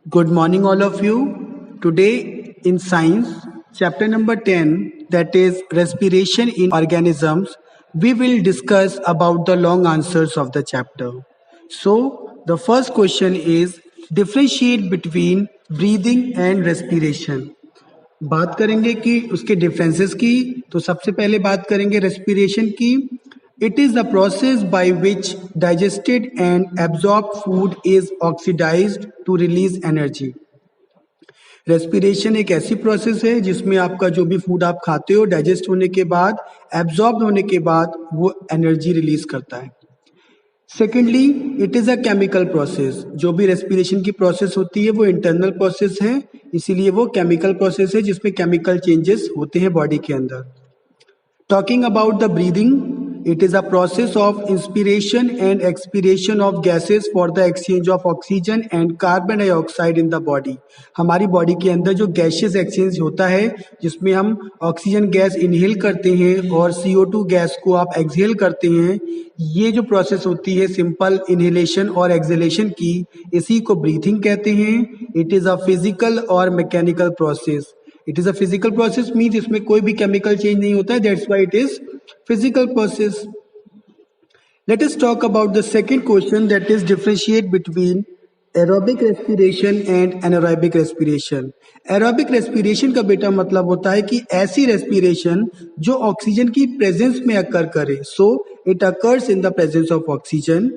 Good morning, all of you. Today, in science, chapter number 10, that is respiration in organisms, we will discuss about the long answers of the chapter. So, the first question is differentiate between breathing and respiration. बात करेंगे कि उसके differences की। तो सबसे पहले बात करेंगे रेस्पिरेशन की। It is the process by which digested and absorb food is oxidised to release energy. Respiration एक ऐसी प्रोसेस है जिसमें आपका जो भी फूड आप खाते हो डाइजेस्ट होने के बाद, एब्जॉर्ब होने के बाद वो एनर्जी रिलीज करता है। Secondly, it is a chemical process. जो भी रेस्पिरेशन की प्रोसेस होती है वो इंटरनल प्रोसेस है, इसीलिए वो केमिकल प्रोसेस है जिसमें केमिकल चेंजेस होते हैं बॉडी के अंदर। Talking about the breathing, it is a process of inspiration and expiration of gases for the exchange of oxygen and carbon dioxide in the body। हमारी बॉडी के अंदर जो गैसेस एक्सचेंज होता है जिसमें हम ऑक्सीजन गैस इनहेल करते हैं और CO2 गैस को आप एक्सहेल करते हैं, ये जो प्रोसेस होती है सिंपल इनहेलेशन और एक्सहेलेशन की, इसी को ब्रीथिंग कहते हैं। इट इज अ फिजिकल और mechanical process. It is a physical process means इसमें कोई भी केमिकल चेंज नहीं होता है, that's why it is physical process. Let us talk about the second question, that is differentiate between aerobic respiration and anaerobic respiration। aerobic respiration का बेटा मतलब होता है कि ऐसी respiration जो ऑक्सीजन की प्रेजेंस में अकर करे। So it occurs in the presence of oxygen।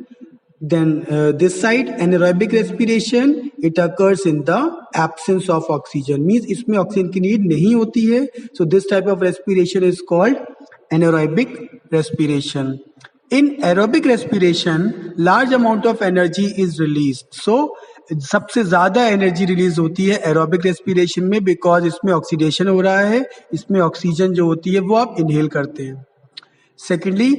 Then this side anaerobic respiration, it occurs in the absence of oxygen, means इसमें ऑक्सीजन की नीड नहीं होती है। So this type of respiration is called anaerobic respiration। In aerobic respiration, large amount of energy is released। So सबसे ज्यादा energy release होती है aerobic respiration में, बिकॉज इसमें ऑक्सीडेशन हो रहा है, इसमें ऑक्सीजन जो होती है वो आप इनहेल करते हैं। Secondly,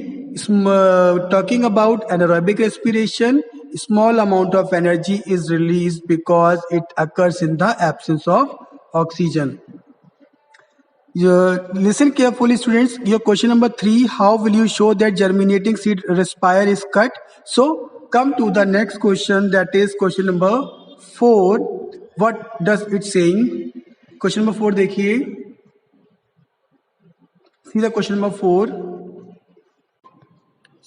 talking about anaerobic respiration, small amount of energy is release because it occurs in the absence of oxygen. Listen carefully, students. Your question number 3, how will you show that germinating seed respire is cut? So come to the next question, that is question number 4. What does it saying? Question number 4 देखिए। See the question number 4.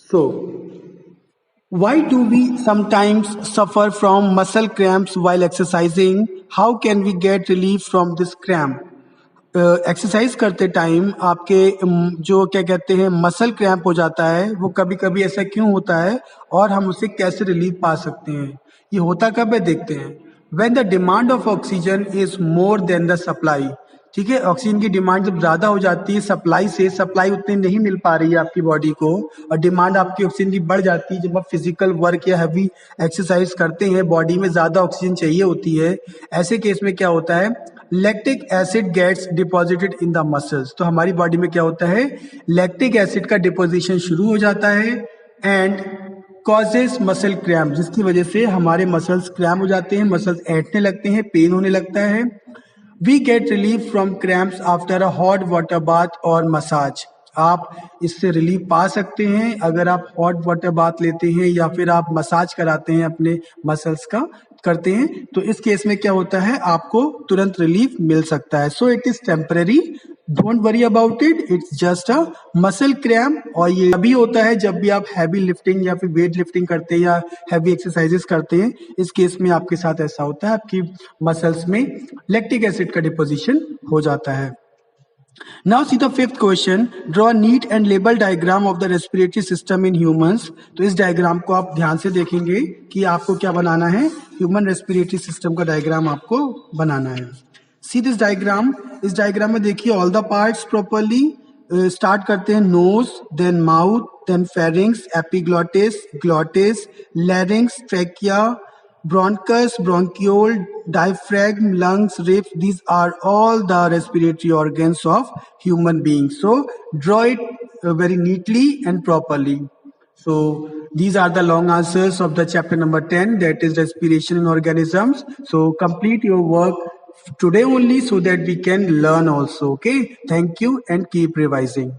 So why do we sometimes suffer from muscle cramps while exercising? How can we get relief from this cramp? Exercise करते time आपके जो क्या कहते हैं muscle cramp हो जाता है, वो कभी कभी ऐसा क्यों होता है और हम उससे कैसे रिलीफ पा सकते हैं? ये होता कब है, देखते हैं। When the demand of oxygen is more than the supply. ठीक है, ऑक्सीजन की डिमांड जब ज्यादा हो जाती है सप्लाई से, सप्लाई उतनी नहीं मिल पा रही है आपकी बॉडी को और डिमांड आपकी ऑक्सीजन की बढ़ जाती है। जब आप फिजिकल वर्क या हैवी एक्सरसाइज करते हैं, बॉडी में ज्यादा ऑक्सीजन चाहिए होती है। ऐसे केस में क्या होता है, lactic acid gets deposited in the muscles. तो हमारी बॉडी में क्या होता है, लैक्टिक एसिड का डिपोजिशन शुरू हो जाता है एंड कॉजेस मसल क्रैम्प, जिसकी वजह से हमारे मसल्स क्रैम्प हो जाते हैं, मसल्स ऐंठने लगते हैं, पेन होने लगता है। We get relief from cramps after a hot water bath और मसाज। आप इससे रिलीफ पा सकते हैं अगर आप हॉट वाटर बाथ लेते हैं या फिर आप मसाज कराते हैं अपने मसल्स का करते हैं, तो इस केस में क्या होता है, आपको तुरंत रिलीफ मिल सकता है। So it is temporary, don't worry about it, it's just a muscle cramp. और ये अभी होता है जब भी आप हैवी लिफ्टिंग या फिर वेट लिफ्टिंग करते हैं या हैवी एक्सरसाइजेस करते हैं, इस केस में आपके साथ ऐसा होता है, आपकी मसल्स में लैक्टिक एसिड का डिपोजिशन हो जाता है। Now see the fifth question. Draw a neat and labeled diagram of the respiratory system in humans। तो इस डायग्राम को आप ध्यान से देखेंगे कि आपको क्या बनाना है, ह्यूमन रेस्पिरेटरी सिस्टम का डायग्राम आपको बनाना है। See this diagram। इस डायग्राम में देखिए all the parts properly. Start करते हैं nose, then mouth, then pharynx, epiglottis, glottis, larynx, trachea, bronchus, bronchiole, diaphragm, lungs, ribs, these are all the respiratory organs of human beings। So draw it very neatly and properly। So these are the long answers of the chapter number 10, that is respiration in organisms। So complete your work today only so that we can learn also। Okay, thank you and keep revising।